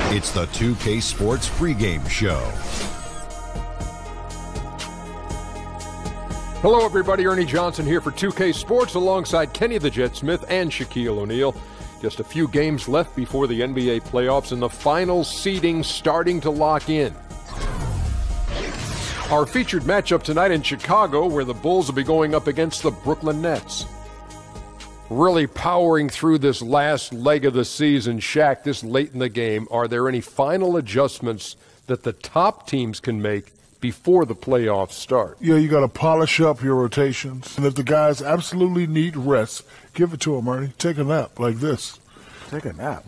It's the 2K Sports pregame show. Hello, everybody. Ernie Johnson here for 2K Sports alongside Kenny the Jet Smith and Shaquille O'Neal. Just a few games left before the NBA playoffs and the final seeding starting to lock in. Our featured matchup tonight in Chicago, where the Bulls will be going up against the Brooklyn Nets. Really powering through this last leg of the season, Shaq, this late in the game, are there any final adjustments that the top teams can make before the playoffs start? Yeah, you got to polish up your rotations. And if the guys absolutely need rest, give it to them, Ernie. Take a nap like this. Take a nap?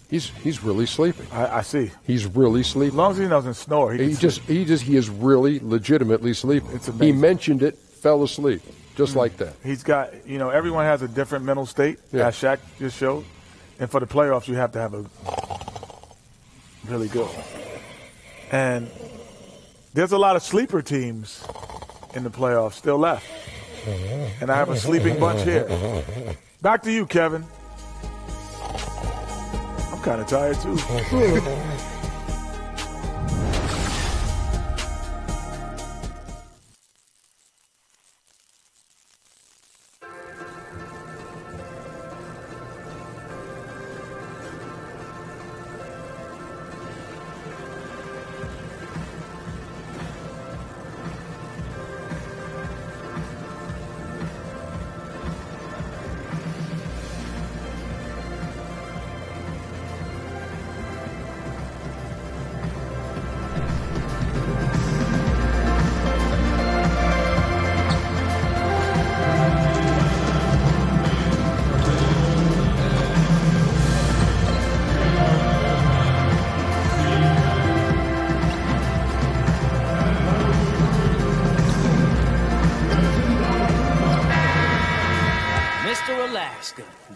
He's really sleeping. I see. He's really sleeping. As long as he doesn't snore, he is really legitimately sleeping. It's amazing. He mentioned it, fell asleep. Just like that. He's got, everyone has a different mental state, as Shaq just showed. And for the playoffs, you have to have a really good one. And there's a lot of sleeper teams in the playoffs still left. And I have a sleeping bunch here. Back to you, Kevin. I'm kind of tired, too.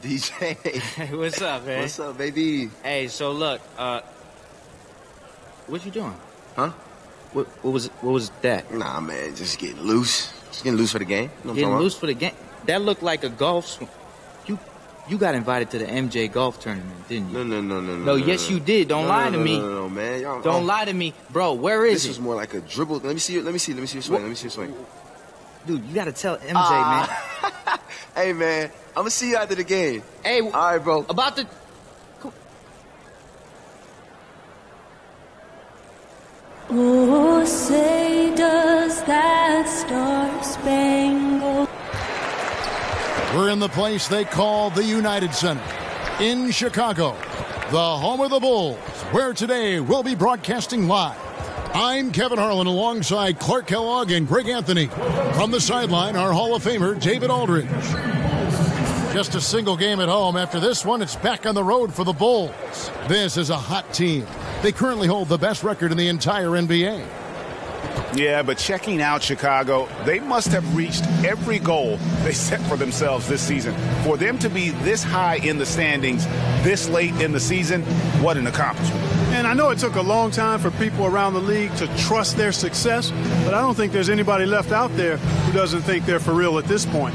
DJ. Hey, what's up, man? What's up, baby? Hey, so look, what you doing? Huh? What was that? Nah, man, just getting loose. Just getting loose for the game. You know getting loose for the game? That looked like a golf swing. You got invited to the MJ golf tournament, didn't you? No, yes, you did. Don't lie to me. No, man. Don't lie to me. Bro, where is This was more like a dribble. Let me see your swing. Dude, you got to tell MJ, man. Hey, man, I'm going to see you after the game. Hey, all right, bro. About the... Oh, say does that star-spangled... We're in the place they call the United Center in Chicago, the home of the Bulls, where today we'll be broadcasting live. I'm Kevin Harlan alongside Clark Kellogg and Greg Anthony. From the sideline, our Hall of Famer, David Aldridge. Just a single game at home. After this one, it's back on the road for the Bulls. This is a hot team. They currently hold the best record in the entire NBA. Yeah, but checking out Chicago, they must have reached every goal they set for themselves this season. For them to be this high in the standings this late in the season, what an accomplishment. And I know it took a long time for people around the league to trust their success, but I don't think there's anybody left out there who doesn't think they're for real at this point.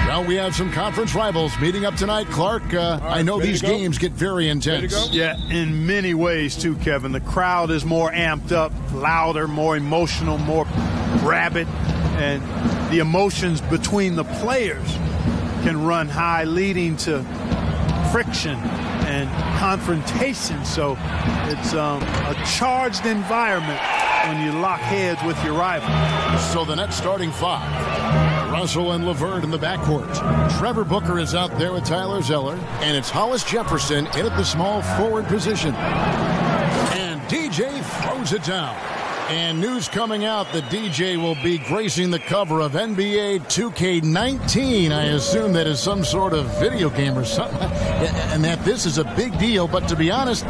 Well, we have some conference rivals meeting up tonight. Clark, I know these games get very intense. Yeah, in many ways, too, Kevin. The crowd is more amped up, louder, more emotional, more rabid, and the emotions between the players can run high, leading to friction and confrontation. So it's a charged environment when you lock heads with your rival. So the Nets starting five. Russell and LeVert in the backcourt. Trevor Booker is out there with Tyler Zeller. And it's Hollis Jefferson in at the small forward position. And DJ throws it down. And news coming out that DJ will be gracing the cover of NBA 2K19. I assume that is some sort of video game or something. And that this is a big deal. But to be honest,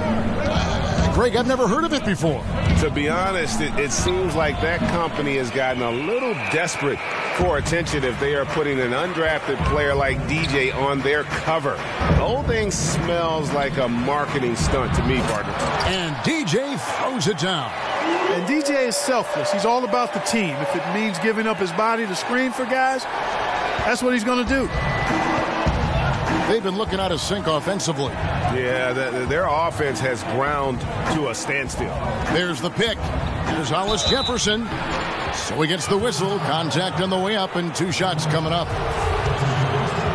Greg, I've never heard of it before. To be honest, it seems like that company has gotten a little desperate for attention if they are putting an undrafted player like DJ on their cover. The whole thing smells like a marketing stunt to me, partner. And DJ throws it down. And DJ is selfless. He's all about the team. If it means giving up his body to screen for guys, that's what he's going to do. They've been looking out of sync offensively. Yeah, their offense has ground to a standstill. There's the pick. Here's Hollis Jefferson. So he gets the whistle. Contact on the way up, and 2 shots coming up.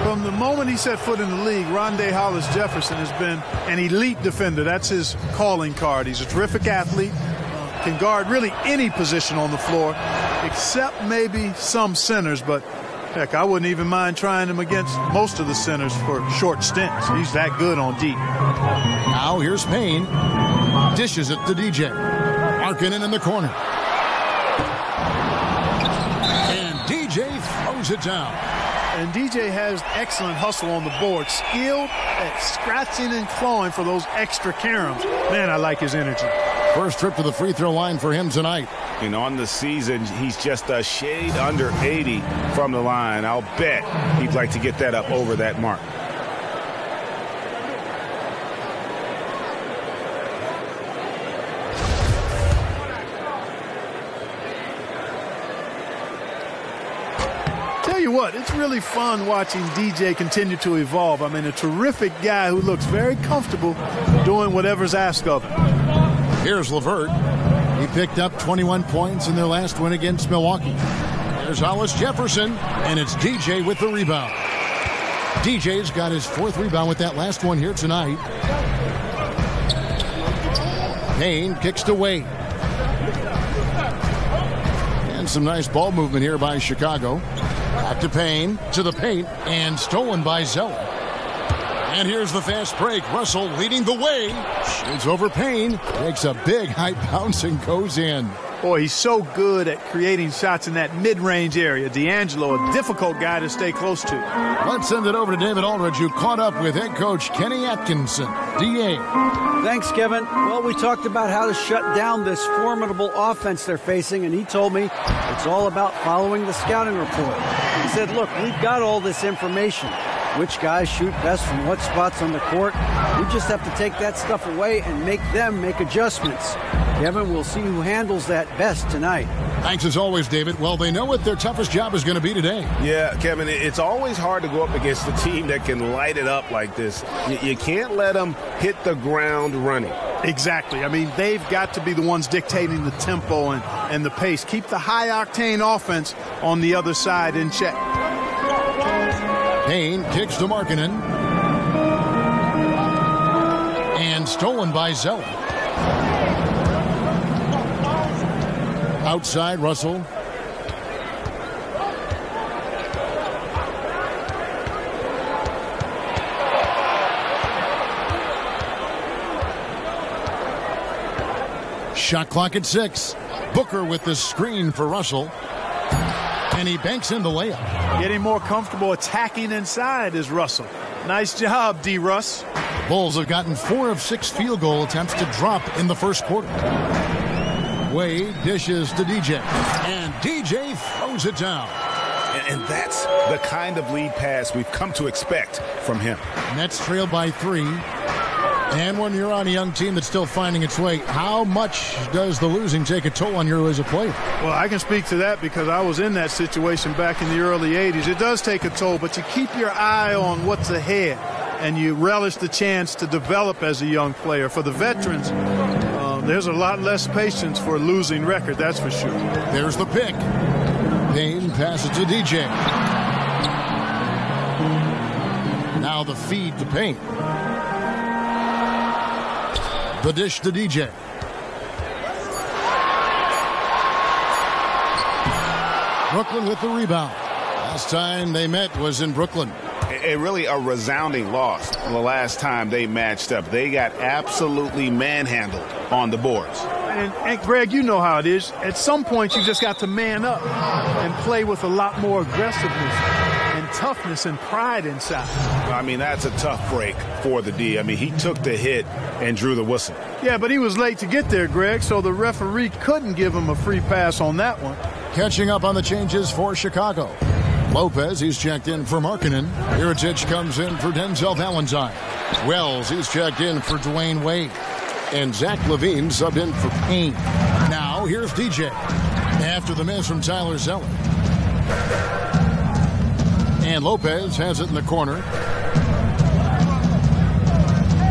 From the moment he set foot in the league, Rondé Hollis Jefferson has been an elite defender. That's his calling card. He's a terrific athlete. Can guard really any position on the floor, except maybe some centers, but heck, I wouldn't even mind trying him against most of the centers for short stints. He's that good on deep. Now here's Payne. Dishes it to DJ. Markkanen in the corner. And DJ throws it down. And DJ has excellent hustle on the board. Skilled at scratching and clawing for those extra caroms. Man, I like his energy. First trip to the free throw line for him tonight. And on the season, he's just a shade under 80 from the line. I'll bet he'd like to get that up over that mark. Tell you what, it's really fun watching DJ continue to evolve. I mean, a terrific guy who looks very comfortable doing whatever's asked of him. Here's LeVert. He picked up 21 points in their last win against Milwaukee. There's Hollis Jefferson, and it's DJ with the rebound. DJ's got his 4th rebound with that last one here tonight. Payne kicks to Wade. And some nice ball movement here by Chicago. Back to Payne, to the paint, and stolen by Zeller. And here's the fast break. Russell leading the way. Shoots over Payne. Takes a big high bounce and goes in. Boy, he's so good at creating shots in that mid-range area. D'Angelo, a difficult guy to stay close to. Let's send it over to David Aldridge, who caught up with head coach Kenny Atkinson. DA. Thanks, Kevin. Well, we talked about how to shut down this formidable offense they're facing, and he told me it's all about following the scouting report. He said, look, we've got all this information. Which guys shoot best from what spots on the court. We just have to take that stuff away and make them make adjustments. Kevin, we'll see who handles that best tonight. Thanks as always, David. Well, they know what their toughest job is going to be today. Yeah, Kevin, it's always hard to go up against a team that can light it up like this. You can't let them hit the ground running. Exactly. I mean, they've got to be the ones dictating the tempo and the pace. Keep the high-octane offense on the other side in check. Payne kicks to Markkanen. And stolen by Zeller. Outside, Russell. Shot clock at 6. Booker with the screen for Russell. And he banks in the layup. Getting more comfortable attacking inside is Russell. Nice job, D-Russ. Bulls have gotten 4 of 6 field goal attempts to drop in the first quarter. Wade dishes to DJ. And DJ throws it down. And that's the kind of lead pass we've come to expect from him. Nets trailed by 3. And when you're on a young team that's still finding its way, how much does the losing take a toll on you as a player? Well, I can speak to that because I was in that situation back in the early 80s. It does take a toll, but you keep your eye on what's ahead, and you relish the chance to develop as a young player. For the veterans, there's a lot less patience for a losing record, that's for sure. There's the pick. Payne passes to DJ. Now the feed to Payne. The dish to DJ. Brooklyn with the rebound. Last time they met was in Brooklyn. Really a resounding loss the last time they matched up. They got absolutely manhandled on the boards. And Greg, you know how it is. At some point, you just got to man up and play with a lot more aggressiveness and and toughness and pride inside. I mean, that's a tough break for the D. I mean, he took the hit and drew the whistle. Yeah, but he was late to get there, Greg, so the referee couldn't give him a free pass on that one. Catching up on the changes for Chicago. Lopez, he's checked in for Markkanen. Mirotic comes in for Denzel Valentine. Wells, he's checked in for Dwayne Wade. And Zach LaVine subbed in for Payne. Now, here's DJ. After the miss from Tyler Zeller. And Lopez has it in the corner.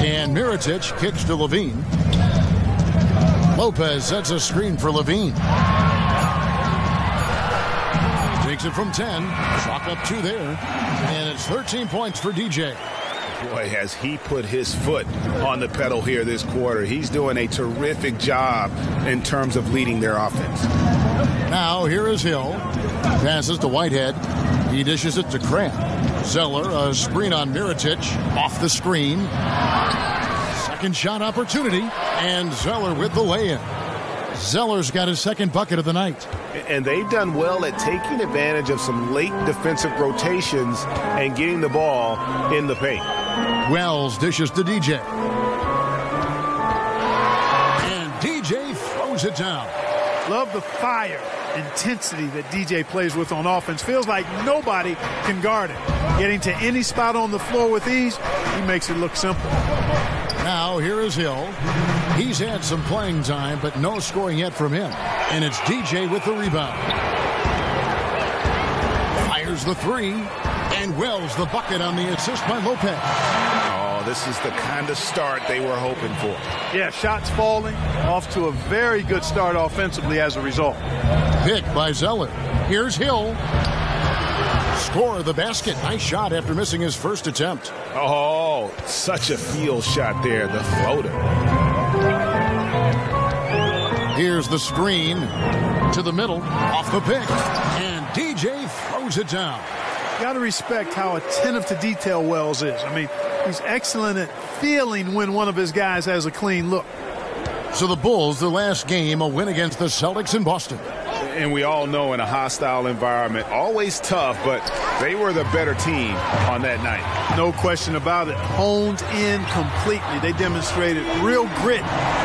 And Mirotic kicks to LaVine. Lopez sets a screen for LaVine. Takes it from 10. Chalk up 2 there. And it's 13 points for DJ. Boy, has he put his foot on the pedal here this quarter. He's doing a terrific job in terms of leading their offense. Now, here is Hill. Passes to Whitehead. He dishes it to Crabb. Zeller, a screen on Mirotic. Off the screen. Second shot opportunity. And Zeller with the lay-in. Zeller's got his second bucket of the night. And they've done well at taking advantage of some late defensive rotations and getting the ball in the paint. Wells dishes to DJ. And DJ throws it down. Love the fire, intensity that DJ plays with on offense. Feels like nobody can guard it. Getting to any spot on the floor with ease, he makes it look simple. Now, here is Hill. He's had some playing time, but no scoring yet from him. And it's DJ with the rebound. Fires the 3. And Wells the bucket on the assist by Lopez. Oh, this is the kind of start they were hoping for. Yeah, shots falling. Off to a very good start offensively as a result. Pick by Zeller. Here's Hill. Score the basket. Nice shot after missing his first attempt. Oh, such a field shot there, the floater. Here's the screen to the middle, off the pick, and DJ throws it down. Got to respect how attentive to detail Wells is. I mean, he's excellent at feeling when one of his guys has a clean look. So the Bulls, their last game, a win against the Celtics in Boston. And we all know in a hostile environment, always tough, but they were the better team on that night. No question about it. Honed in completely. They demonstrated real grit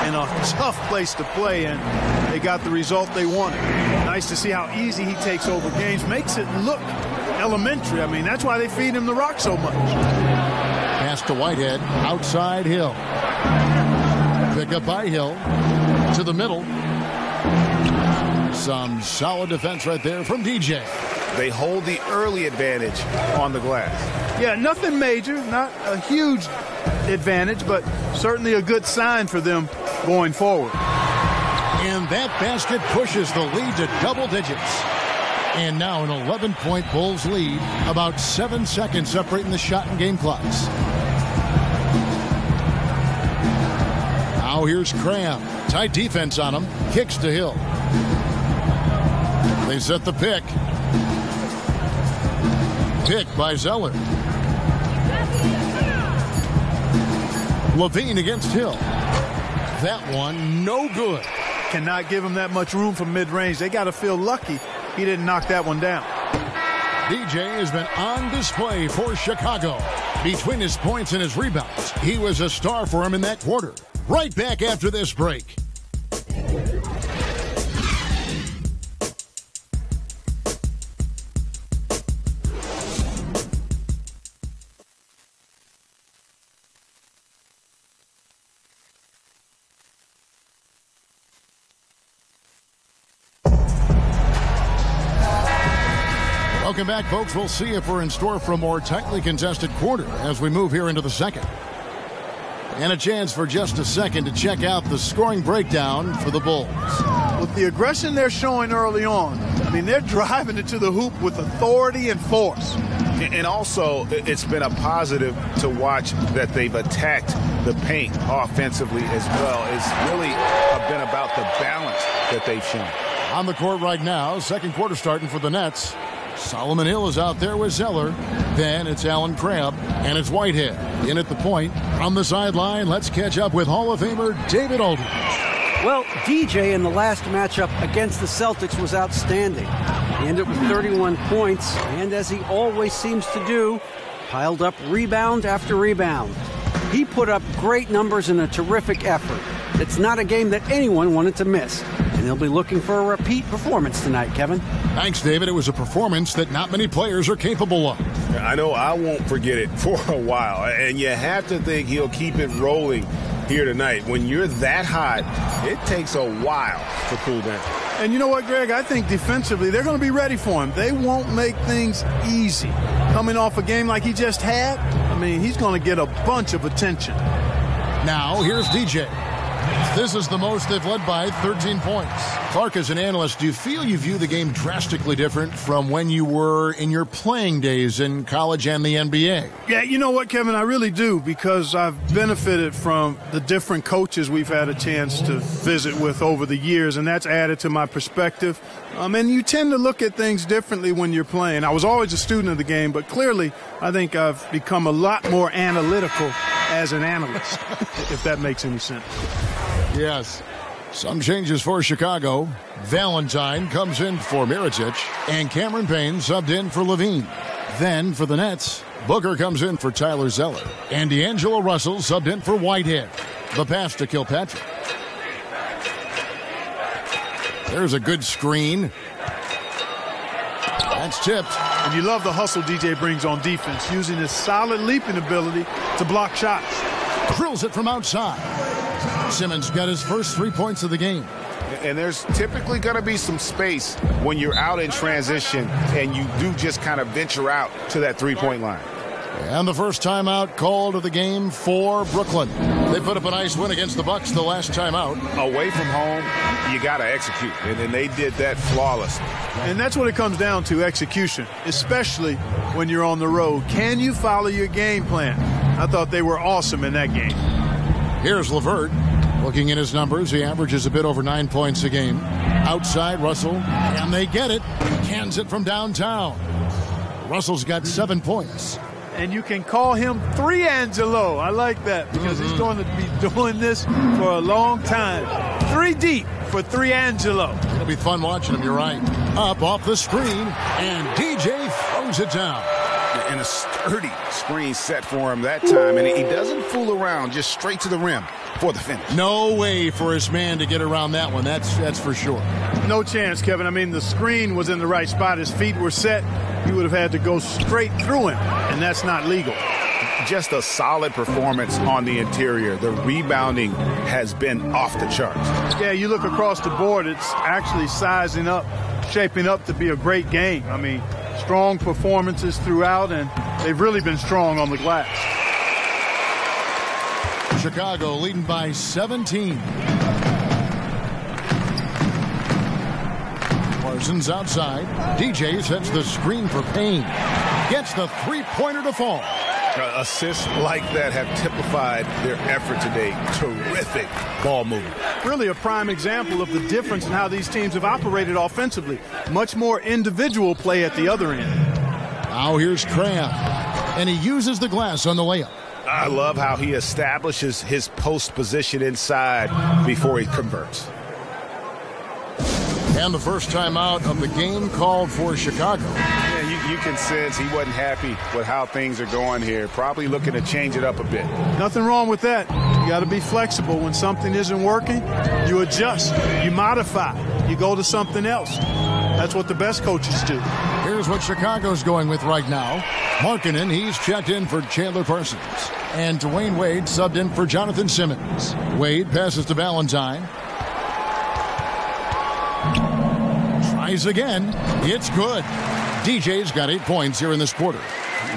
in a tough place to play, and they got the result they wanted. Nice to see how easy he takes over games. Makes it look elementary. I mean, that's why they feed him the rock so much. Pass to Whitehead. Outside Hill. Pick up by Hill. To the middle. Some solid defense right there from DJ. They hold the early advantage on the glass. Yeah, nothing major, not a huge advantage, but certainly a good sign for them going forward. And that basket pushes the lead to double digits. And now an 11-point Bulls lead, about 7 seconds separating the shot and game clocks. Now here's Crabb. Tight defense on him. Kicks to Hill. They set the pick. Pick by Zeller. LaVine against Hill. That one, no good. Cannot give him that much room from mid-range. They got to feel lucky he didn't knock that one down. DJ has been on display for Chicago. Between his points and his rebounds, he was a star for him in that quarter. Right back after this break. Welcome back, folks. We'll see if we're in store for a more tightly contested quarter as we move here into the second. And a chance for just a second to check out the scoring breakdown for the Bulls. With the aggression they're showing early on, I mean, they're driving it to the hoop with authority and force. And also, it's been a positive to watch that they've attacked the paint offensively as well. It's really been about the balance that they've shown. On the court right now, second quarter starting for the Nets. Solomon Hill is out there with Zeller. Then it's Alan Crabb, and it's Whitehead. In at the point. From the sideline, let's catch up with Hall of Famer David Aldridge. Well, DJ in the last matchup against the Celtics was outstanding. He ended with 31 points, and as he always seems to do, piled up rebound after rebound. He put up great numbers in a terrific effort. It's not a game that anyone wanted to miss, and he'll be looking for a repeat performance tonight, Kevin. Thanks, David. It was a performance that not many players are capable of. I know I won't forget it for a while, and you have to think he'll keep it rolling here tonight. When you're that hot, it takes a while to cool down. And you know what, Greg? I think defensively they're going to be ready for him. They won't make things easy. Coming off a game like he just had, I mean, he's going to get a bunch of attention. Now, here's DJ. This is the most they've led by 13 points. Clark, as an analyst, do you feel you view the game drastically different from when you were in your playing days in college and the NBA? Yeah, you know what, Kevin? I really do, because I've benefited from the different coaches we've had a chance to visit with over the years, and that's added to my perspective. And you tend to look at things differently when you're playing. I was always a student of the game, but clearly I think I've become a lot more analytical as an analyst, if that makes any sense. Yes. Some changes for Chicago. Valentine comes in for Mirotic, and Cameron Payne subbed in for Levine. Then for the Nets, Booker comes in for Tyler Zeller, and D'Angelo Russell subbed in for Whitehead. The pass to Kilpatrick. There's a good screen. That's tipped. And you love the hustle DJ brings on defense, using his solid leaping ability to block shots. Drills it from outside. Simmons got his first 3 points of the game. And there's typically going to be some space when you're out in transition and you do just kind of venture out to that three-point line. And the first timeout called of the game for Brooklyn. They put up a nice win against the Bucks the last time out. Away from home, you got to execute. And then they did that flawlessly. And that's what it comes down to, execution, especially when you're on the road. Can you follow your game plan? I thought they were awesome in that game. Here's LeVert. Looking at his numbers, he averages a bit over 9 points a game. Outside, Russell, and they get it. Cans it from downtown. Russell's got 7 points. And you can call him 3 Angelo. I like that, because he's going to be doing this for a long time. 3 deep for 3 Angelo. It'll be fun watching him, you're right. Up off the screen, and DJ throws it down. And a sturdy screen set for him that time, and he doesn't fool around, just straight to the rim for the finish. No way for his man to get around that one, that's for sure. No chance, Kevin. I mean, the screen was in the right spot. His feet were set. He would have had to go straight through him, and that's not legal. Just a solid performance on the interior. The rebounding has been off the charts. Yeah, you look across the board, it's actually sizing up, shaping up to be a great game. I mean, strong performances throughout, and they've really been strong on the glass. Chicago leading by 17. Parsons outside. DJ sets the screen for Payne. Gets the three-pointer to fall. Assists like that have typified their effort today. Terrific ball movement. Really a prime example of the difference in how these teams have operated offensively. Much more individual play at the other end. Now here's Cram, and he uses the glass on the layup. I love how he establishes his post position inside before he converts. And the first time out of the game called for Chicago. Yeah, you can sense he wasn't happy with how things are going here. Probably looking to change it up a bit. Nothing wrong with that. You got to be flexible. When something isn't working, you adjust, you modify, you go to something else. That's what the best coaches do. Here's what Chicago's going with right now. Markkanen, he's checked in for Chandler Parsons. And Dwayne Wade subbed in for Jonathan Simmons. Wade passes to Valentine. Tries again. It's good. DJ's got 8 points here in this quarter.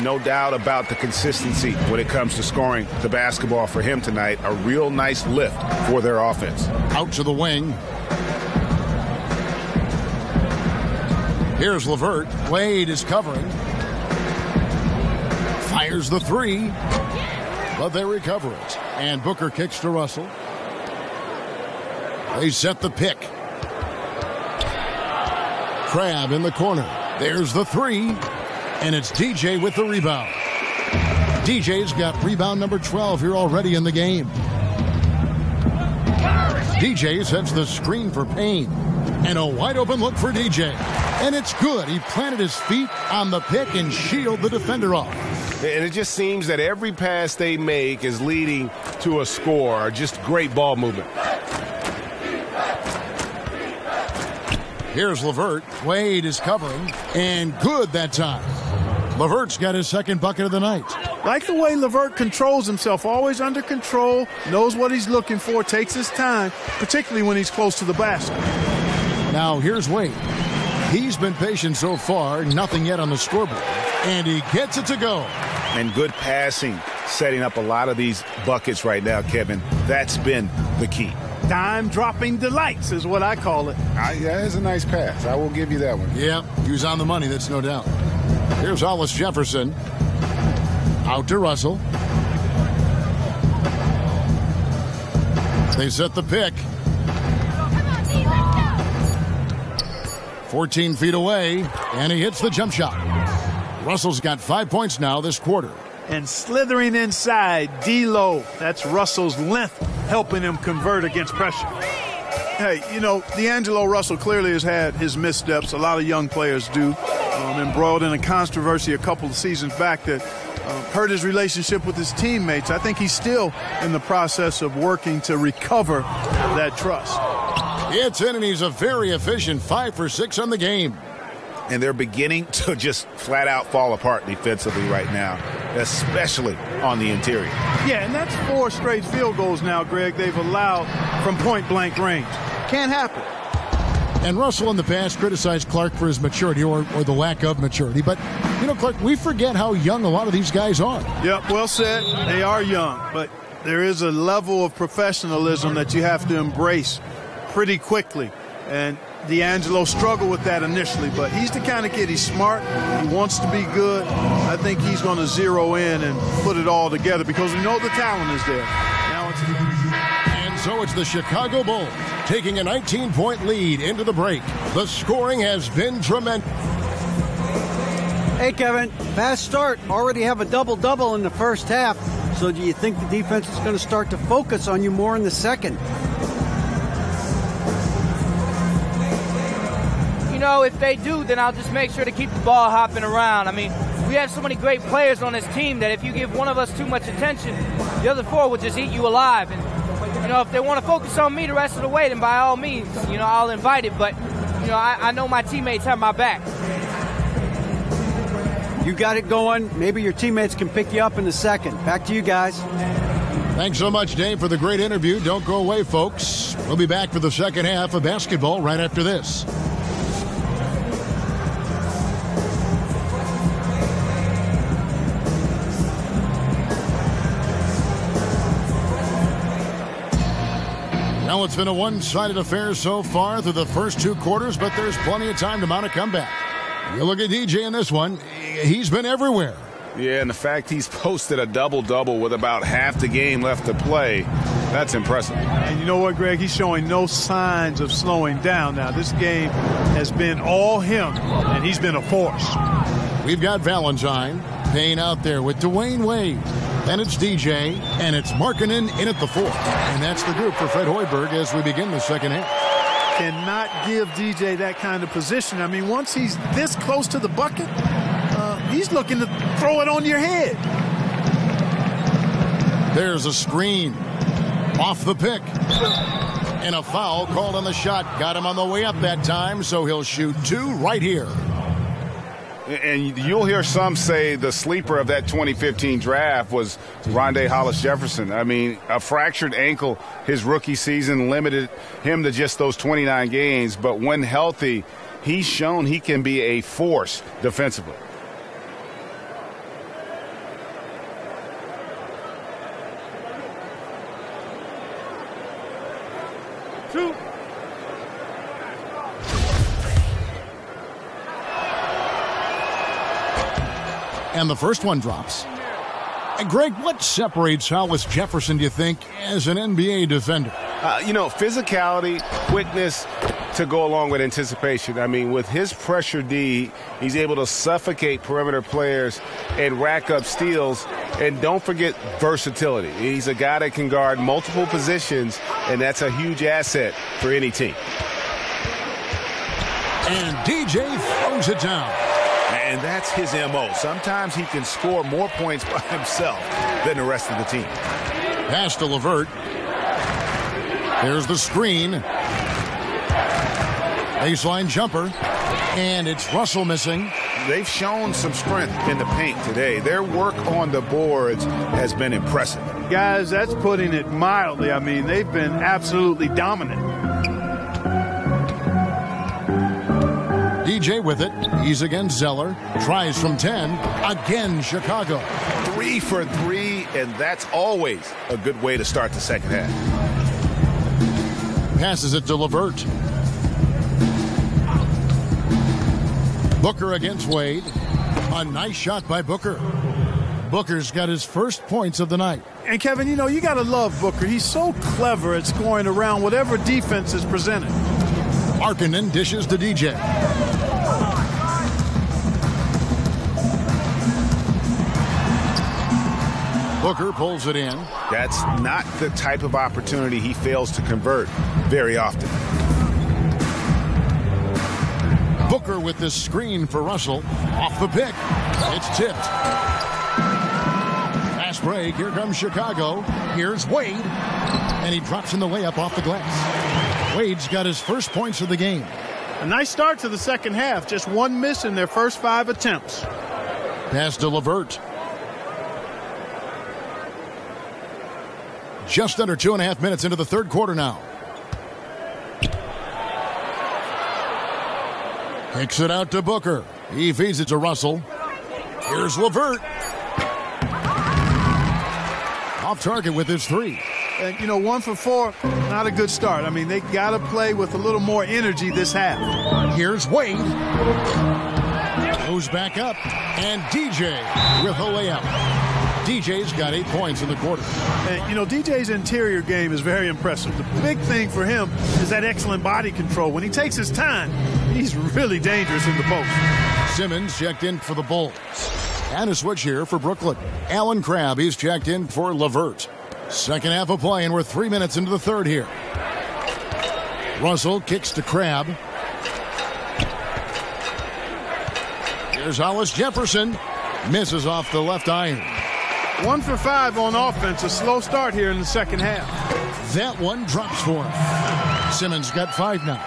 No doubt about the consistency when it comes to scoring the basketball for him tonight. A real nice lift for their offense. Out to the wing. Here's LeVert. Wade is covering. Fires the three. But they recover it. And Booker kicks to Russell. They set the pick. Crab in the corner. There's the three. And it's DJ with the rebound. DJ's got rebound number 12 here already in the game. DJ sets the screen for Payne. And a wide-open look for DJ. And it's good. He planted his feet on the pick and shielded the defender off. And it just seems that every pass they make is leading to a score. Just great ball movement. Here's LeVert. Wade is covering. And good that time. LeVert's got his second bucket of the night. Like the way LeVert controls himself, always under control, knows what he's looking for, takes his time, particularly when he's close to the basket. Now here's Wade. He's been patient so far, nothing yet on the scoreboard. And he gets it to go. And good passing, setting up a lot of these buckets right now, Kevin. That's been the key. Dime-dropping delights is what I call it. That is a nice pass. I will give you that one. Yeah, he was on the money, that's no doubt. Here's Hollis Jefferson. Out to Russell. They set the pick. 14 feet away, and he hits the jump shot. Russell's got 5 points now this quarter. And slithering inside, D-Lo. That's Russell's length helping him convert against pressure. Hey, you know, D'Angelo Russell clearly has had his missteps. A lot of young players do. Embroiled in a controversy a couple of seasons back that hurt his relationship with his teammates. I think he's still in the process of working to recover that trust. It's in, and he's a very efficient 5 for 6 on the game. And they're beginning to just flat out fall apart defensively right now, especially on the interior. Yeah, and that's 4 straight field goals now, Greg, they've allowed from point-blank range. Can't happen. And Russell in the past criticized Clark for his maturity or the lack of maturity. But, you know, Clark, we forget how young a lot of these guys are. Yep, well said. They are young, but there is a level of professionalism that you have to embrace pretty quickly. And D'Angelo struggled with that initially, but he's the kind of kid, he's smart, he wants to be good. I think he's going to zero in and put it all together because we know the talent is there. And so it's the Chicago Bulls taking a 19-point lead into the break. The scoring has been tremendous. Hey, Kevin, fast start. Already have a double-double in the first half. So do you think the defense is going to start to focus on you more in the second? You know, if they do, then I'll just make sure to keep the ball hopping around. I mean, we have so many great players on this team that if you give one of us too much attention, the other 4 will just eat you alive. And, you know, if they want to focus on me the rest of the way, then by all means, you know, I'll invite it. But, you know, I know my teammates have my back. You got it going. Maybe your teammates can pick you up in the second. Back to you guys. Thanks so much, Dave, for the great interview. Don't go away, folks. We'll be back for the second half of basketball right after this. Now, it's been a one-sided affair so far through the first 2 quarters, but there's plenty of time to mount a comeback. You look at DJ in this one, he's been everywhere. Yeah, and the fact he's posted a double-double with about half the game left to play, that's impressive. And you know what, Greg? He's showing no signs of slowing down now. This game has been all him, and he's been a force. We've got Valentine Payne out there with Dwayne Wade. Then it's DJ, and it's Markkanen in at the 4th. And that's the group for Fred Hoiberg as we begin the second half. Cannot give DJ that kind of position. I mean, once he's this close to the bucket, he's looking to throw it on your head. There's a screen. Off the pick. And a foul called on the shot. Got him on the way up that time, so he'll shoot 2 right here. And you'll hear some say the sleeper of that 2015 draft was Rondé Hollis-Jefferson. I mean, a fractured ankle his rookie season limited him to just those 29 games. But when healthy, he's shown he can be a force defensively. And the first one drops. And Greg, what separates Hollis Jefferson, do you think, as an NBA defender? Physicality, quickness to go along with anticipation. I mean, with his pressure D, he's able to suffocate perimeter players and rack up steals. And don't forget versatility. He's a guy that can guard multiple positions, and that's a huge asset for any team. And DJ throws it down. And that's his M.O. Sometimes he can score more points by himself than the rest of the team. Pass to LeVert. There's the screen. Baseline jumper. And it's Russell missing. They've shown some strength in the paint today. Their work on the boards has been impressive. Guys, that's putting it mildly. I mean, they've been absolutely dominant. DJ with it. He's against Zeller. Tries from 10. Again, Chicago. 3 for 3, and that's always a good way to start the second half. Passes it to LeVert. Booker against Wade. A nice shot by Booker. Booker's got his first points of the night. And, Kevin, you know, you got to love Booker. He's so clever at scoring around whatever defense is presented. Markkanen dishes to DJ. Booker pulls it in. That's not the type of opportunity he fails to convert very often. Booker with this screen for Russell. Off the pick. It's tipped. Fast break. Here comes Chicago. Here's Wade. And he drops in the layup off the glass. Wade's got his first points of the game. A nice start to the second half. Just one miss in their first 5 attempts. Pass to LeVert. Just under 2.5 minutes into the third quarter now. Kicks it out to Booker. He feeds it to Russell. Here's LeVert. Off target with his 3. And, you know, 1 for 4, not a good start. I mean, they got to play with a little more energy this half. Here's Wade. Goes back up. And DJ with a layup. DJ's got 8 points in the quarter. And, you know, DJ's interior game is very impressive. The big thing for him is that excellent body control. When he takes his time, he's really dangerous in the post. Simmons checked in for the Bulls. And a switch here for Brooklyn. Alan Crabb, he's checked in for LeVert. Second half of play, and we're 3 minutes into the third here. Russell kicks to Crabb. Here's Hollis Jefferson. Misses off the left iron. 1 for 5 on offense. A slow start here in the second half. That one drops for him. Simmons got 5 now.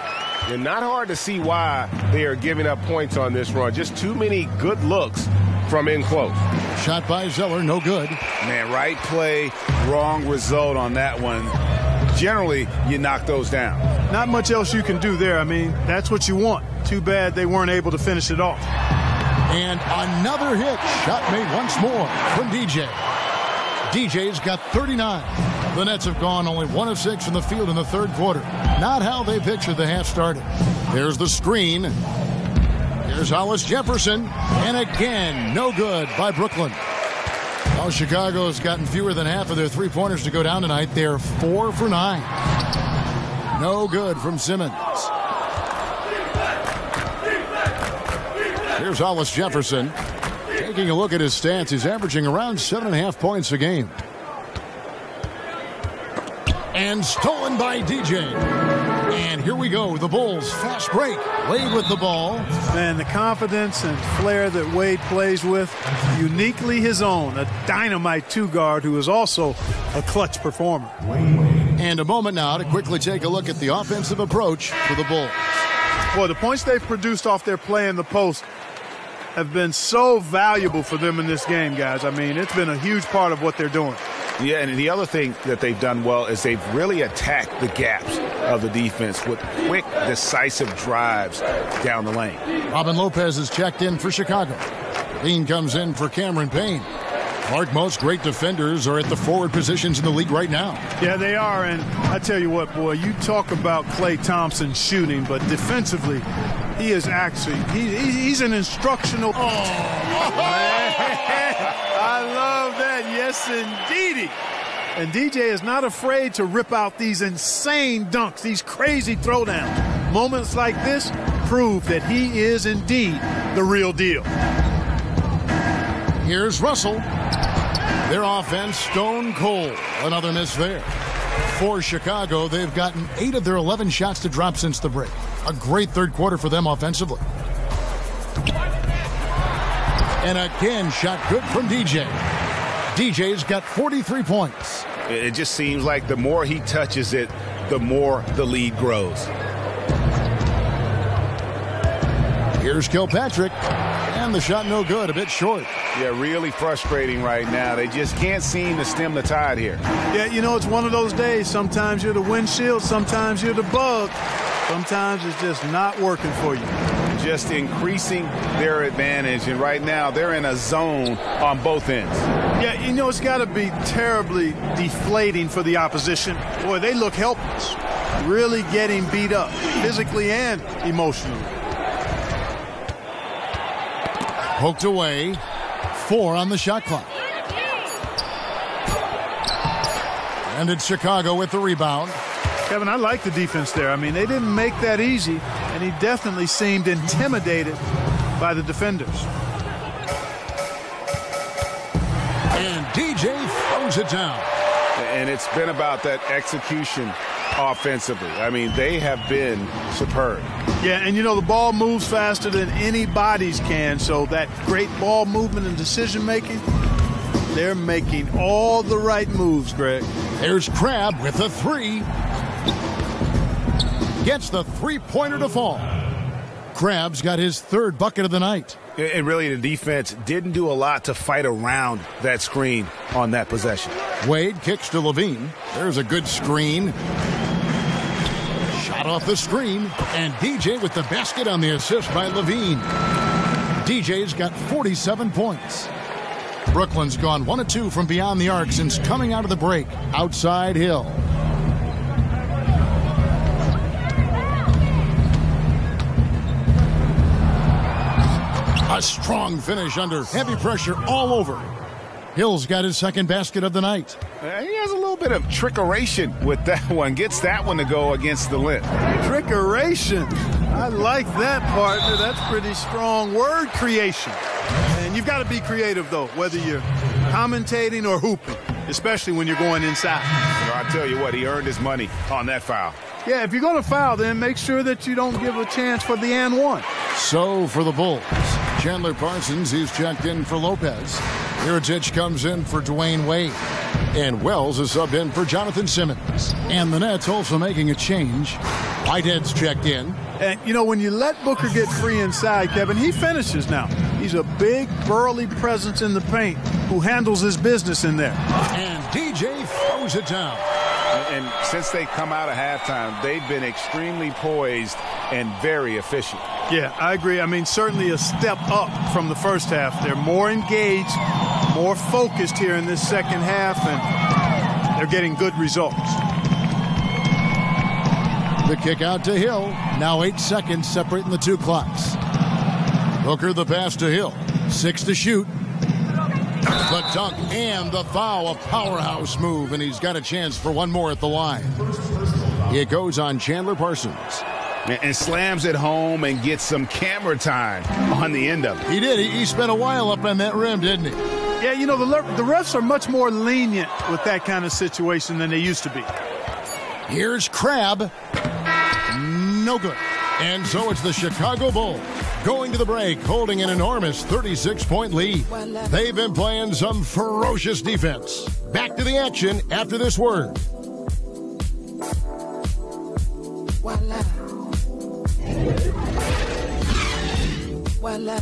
And not hard to see why they are giving up points on this run. Just too many good looks from in close. Shot by Zeller, no good. Man, right play, wrong result on that one. Generally, you knock those down. Not much else you can do there. I mean, that's what you want. Too bad they weren't able to finish it off. And another hit. Shot made once more from DJ. DJ's got 39. The Nets have gone only 1 of 6 from the field in the third quarter. Not how they pictured the half started. There's the screen. Here's Hollis Jefferson. And again, no good by Brooklyn. Well, Chicago has gotten fewer than half of their three-pointers to go down tonight. They're 4 for 9. No good from Simmons. Here's Hollis Jefferson. Taking a look at his stats, he's averaging around 7.5 points a game. And stolen by DJ. And here we go. The Bulls fast break. Wade with the ball. Man, the confidence and flair that Wade plays with, uniquely his own. A dynamite two-guard who is also a clutch performer. And a moment now to quickly take a look at the offensive approach for the Bulls. Boy, the points they've produced off their play in the post have been so valuable for them in this game, guys. I mean, it's been a huge part of what they're doing. Yeah, and the other thing that they've done well is they've really attacked the gaps of the defense with quick, decisive drives down the lane. Robin Lopez is checked in for Chicago. Dean comes in for Cameron Payne. Mark, most great defenders are at the forward positions in the league right now. Yeah, they are, and I tell you what, boy, you talk about Klay Thompson shooting, but defensively, he is actually, he's an instructional. Oh, I love that. Yes, indeedy. And DJ is not afraid to rip out these insane dunks, these crazy throwdowns. Moments like this prove that he is indeed the real deal. Here's Russell. Their offense stone cold. Another miss there. For Chicago, they've gotten 8 of their 11 shots to drop since the break. A great third quarter for them offensively. And again, shot good from DJ. DJ's got 43 points. It just seems like the more he touches it, the more the lead grows. Here's Kilpatrick. And the shot no good, a bit short. Yeah, really frustrating right now. They just can't seem to stem the tide here. Yeah, you know, it's one of those days. Sometimes you're the windshield, sometimes you're the bug. Sometimes it's just not working for you. Just increasing their advantage, and right now they're in a zone on both ends. Yeah, you know, it's got to be terribly deflating for the opposition. Boy, they look helpless, really getting beat up, physically and emotionally. Poked away. 4 on the shot clock. And it's Chicago with the rebound. Kevin, I like the defense there. I mean, they didn't make that easy, and he definitely seemed intimidated by the defenders. And DJ throws it down. And it's been about that execution offensively. I mean, they have been superb. Yeah, and you know, the ball moves faster than anybody's can, so that great ball movement and decision-making, they're making all the right moves, Greg. There's Crabbe with a 3. Gets the three-pointer to fall. Crabbe's got his 3rd bucket of the night. And really, the defense didn't do a lot to fight around that screen on that possession. Wade kicks to Levine. There's a good screen. Shot off the screen. And DJ with the basket on the assist by Levine. DJ's got 47 points. Brooklyn's gone 1 of 2 from beyond the arc since coming out of the break. Outside Hill. A strong finish under heavy pressure all over. Hill's got his 2nd basket of the night. He has a little bit of trickeration with that one. Gets that one to go against the limb. Trickeration. I like that, partner. That's pretty strong word creation. And you've got to be creative, though, whether you're commentating or hooping, especially when you're going inside. You know, I tell you what, he earned his money on that foul. Yeah, if you're going to foul, then make sure that you don't give a chance for the and one. So for the Bulls, Chandler Parsons, he's checked in for Lopez. Mirotic comes in for Dwayne Wade. And Wells is subbed in for Jonathan Simmons. And the Nets also making a change. Whitehead's checked in. And, you know, when you let Booker get free inside, Kevin, he finishes now. He's a big, burly presence in the paint who handles his business in there. And DJ throws it down. And since they come out of halftime, they've been extremely poised and very efficient. Yeah, I agree. I mean, certainly a step up from the first half. They're more engaged, more focused here in this second half, and they're getting good results. The kick out to Hill. Now 8 seconds separating the 2 clocks. Booker the pass to Hill. 6 to shoot. The dunk and the foul, a powerhouse move, and he's got a chance for one more at the line. It goes on Chandler Parsons. And slams it home and gets some camera time on the end of it. He did. He spent a while up on that rim, didn't he? Yeah, you know, the refs are much more lenient with that kind of situation than they used to be. Here's Crabbe. No good. And so it's the Chicago Bulls going to the break, holding an enormous 36-point lead. They've been playing some ferocious defense. Back to the action after this word. Voila. Voila.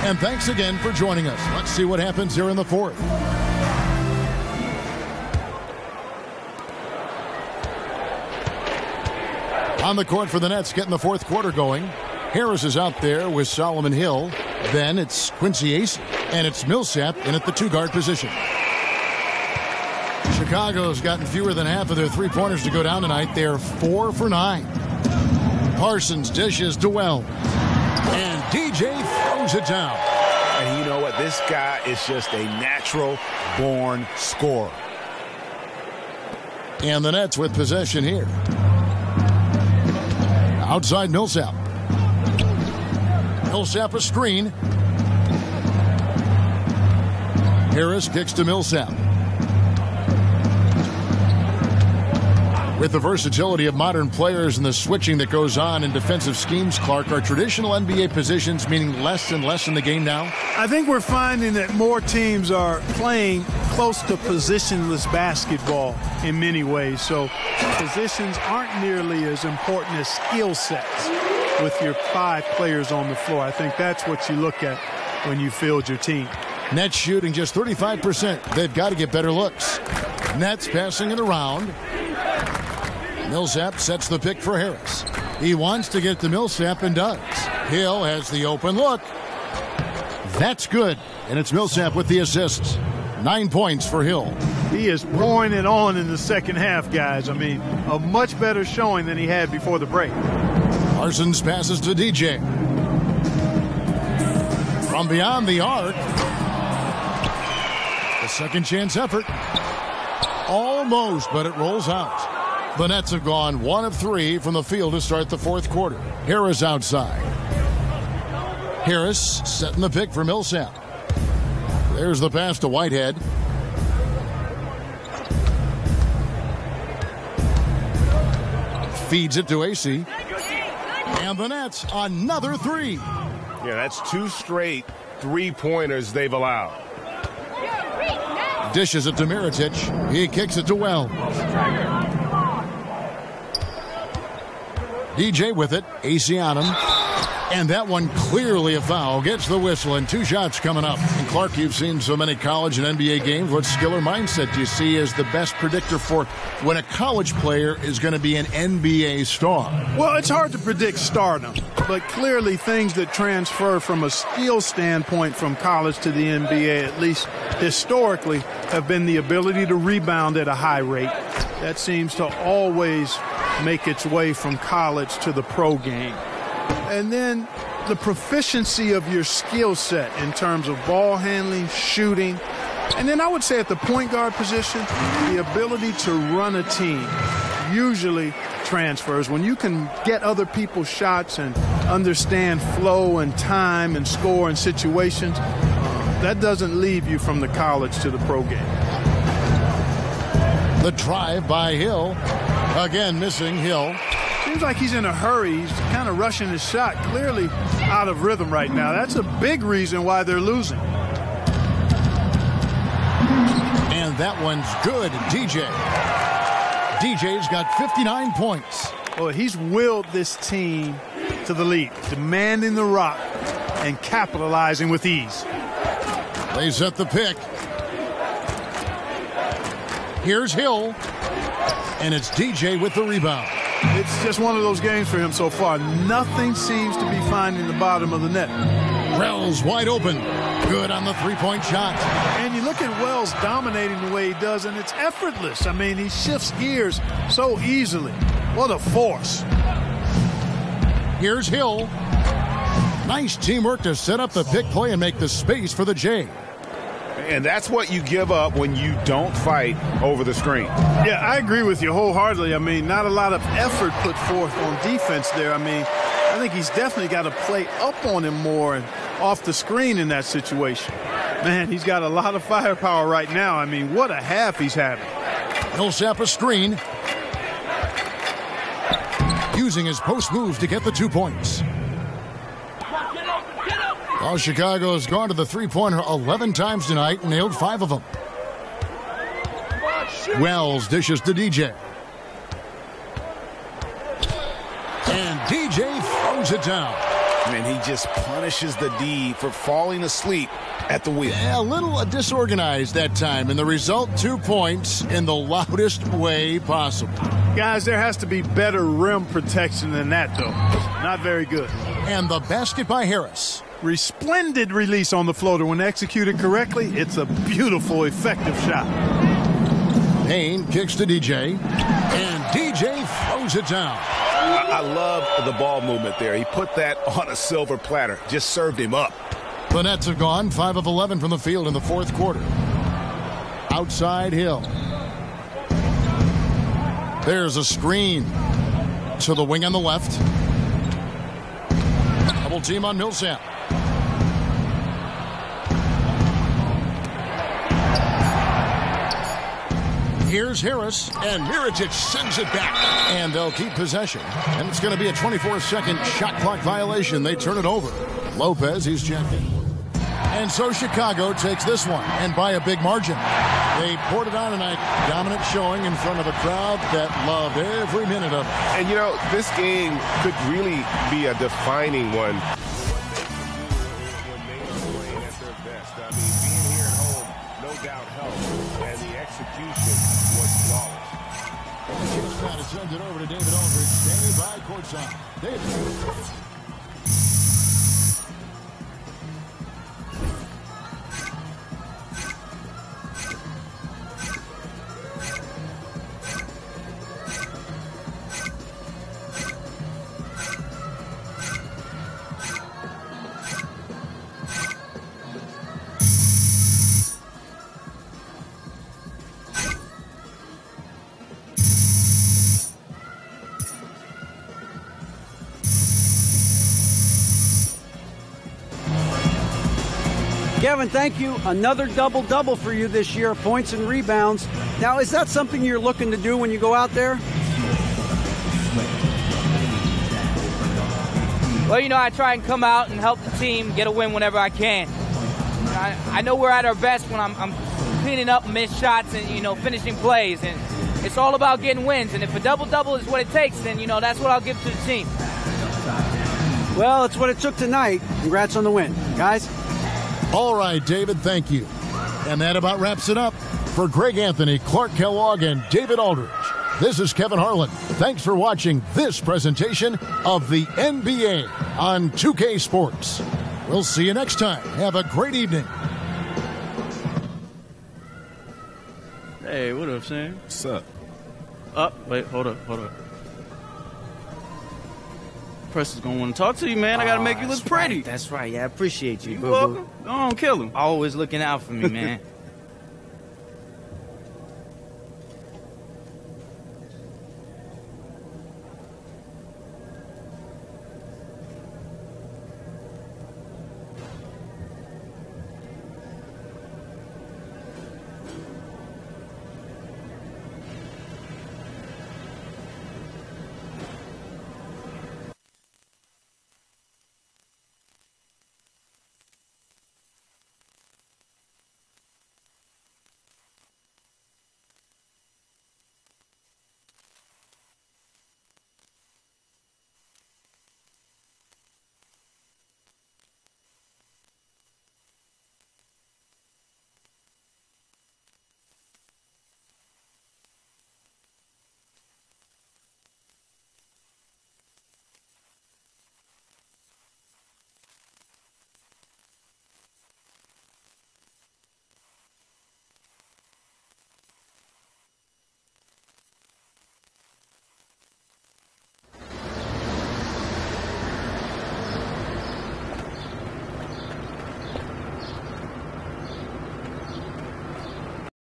And thanks again for joining us. Let's see what happens here in the 4th. On the court for the Nets, getting the 4th quarter going. Harris is out there with Solomon Hill. Then it's Quincy Ace, and it's Millsap in at the 2-guard position. Chicago's gotten fewer than half of their three-pointers to go down tonight. They're 4 for 9. Parsons dishes to Wells. And DJ throws it down. And you know what? This guy is just a natural-born scorer. And the Nets with possession here. Outside Millsap. Millsap a screen. Harris kicks to Millsap. With the versatility of modern players and the switching that goes on in defensive schemes, Clark, are traditional NBA positions meaning less and less in the game now? I think we're finding that more teams are playing close to positionless basketball in many ways. So positions aren't nearly as important as skill sets with your 5 players on the floor. I think that's what you look at when you field your team. Nets shooting just 35%. They've got to get better looks. Nets passing it around. Millsap sets the pick for Harris. He wants to get to Millsap and does. Hill has the open look. That's good. And it's Millsap with the assists. 9 points for Hill. He is pouring it on in the second half, guys. I mean, a much better showing than he had before the break. Parsons passes to DJ. From beyond the arc. The second chance effort. Almost, but it rolls out. The Nets have gone 1 of 3 from the field to start the fourth quarter. Harris outside. Harris setting the pick for Millsap. There's the pass to Whitehead. Feeds it to AC. And the Nets, another 3. Yeah, that's 2 straight three-pointers they've allowed. Dishes it to Mirotic. He kicks it to Wells. DJ with it. AC on him. And that one clearly a foul. Gets the whistle and 2 shots coming up. And Clark, you've seen so many college and NBA games. What skill or mindset do you see as the best predictor for when a college player is going to be an NBA star? Well, it's hard to predict stardom, but clearly things that transfer from a skill standpoint from college to the NBA, at least historically, have been the ability to rebound at a high rate. That seems to always make its way from college to the pro game. And then the proficiency of your skill set in terms of ball handling, shooting, and then I would say at the point guard position, the ability to run a team usually transfers. When you can get other people's shots and understand flow and time and score and situations, that doesn't leave you from the college to the pro game. The drive by Hill. Again, missing Hill. Seems like he's in a hurry. He's kind of rushing his shot. Clearly out of rhythm right now. That's a big reason why they're losing. And that one's good. DJ's got 59 points. Well, he's willed this team to the lead, demanding the rock and capitalizing with ease. They set the pick. Here's Hill. And it's DJ with the rebound. It's just one of those games for him so far. Nothing seems to be finding the bottom of the net. Wells wide open. Good on the three-point shot. And you look at Wells dominating the way he does, and it's effortless. I mean, he shifts gears so easily. What a force. Here's Hill. Nice teamwork to set up the pick play and make the space for the J. And that's what you give up when you don't fight over the screen. Yeah, I agree with you wholeheartedly. I mean, not a lot of effort put forth on defense there. I mean, I think he's definitely got to play up on him more and off the screen in that situation. Man, he's got a lot of firepower right now. I mean, what a half he's having. Millsap a screen. Using his post moves to get the 2 points. Well, Chicago has gone to the three-pointer 11 times tonight and nailed 5 of them. Wells dishes to DJ. And DJ throws it down. Man, he just punishes the D for falling asleep at the wheel. Yeah, a little disorganized that time, and the result, 2 points in the loudest way possible. Guys, there has to be better rim protection than that, though. Not very good. And the basket by Harris. Resplendent release on the floater. When executed correctly, it's a beautiful, effective shot. Payne kicks to DJ, and DJ throws it down. I love the ball movement there. He put that on a silver platter, just served him up. The Nets have gone 5 of 11 from the field in the fourth quarter. Outside Hill. There's a screen to the wing on the left. Double team on Millsap. Here's Harris, and Mirotic sends it back. And they'll keep possession. And it's going to be a 24-second shot clock violation. They turn it over. Lopez, he's checking. And so Chicago takes this one, and by a big margin. They poured it on tonight. Dominant showing in front of a crowd that loved every minute of it. And, you know, this game could really be a defining one. When they are playing at their best. I mean, being here at home, no doubt helped. And the execution was flawless. Chase Matt sends it over to David Aldridge, standing by courtside. David. Kevin, thank you. Another double-double for you this year, points and rebounds. Now, is that something you're looking to do when you go out there? Well, you know, I try and come out and help the team get a win whenever I can. I know we're at our best when I'm cleaning up missed shots and, you know, finishing plays. And it's all about getting wins. And if a double-double is what it takes, then, you know, that's what I'll give to the team. Well, it's what it took tonight. Congrats on the win. Guys? All right, David, thank you. And that about wraps it up. For Greg Anthony, Clark Kellogg, and David Aldridge, this is Kevin Harlan. Thanks for watching this presentation of the NBA on 2K Sports. We'll see you next time. Have a great evening. Hey, what up, Sam? What's up? Wait, hold up. Press is gonna want to talk to you, man. I gotta make you look pretty. Right. That's right. Yeah, I appreciate you, You boo-boo. welcome. Go on, kill him. Always looking out for me, man.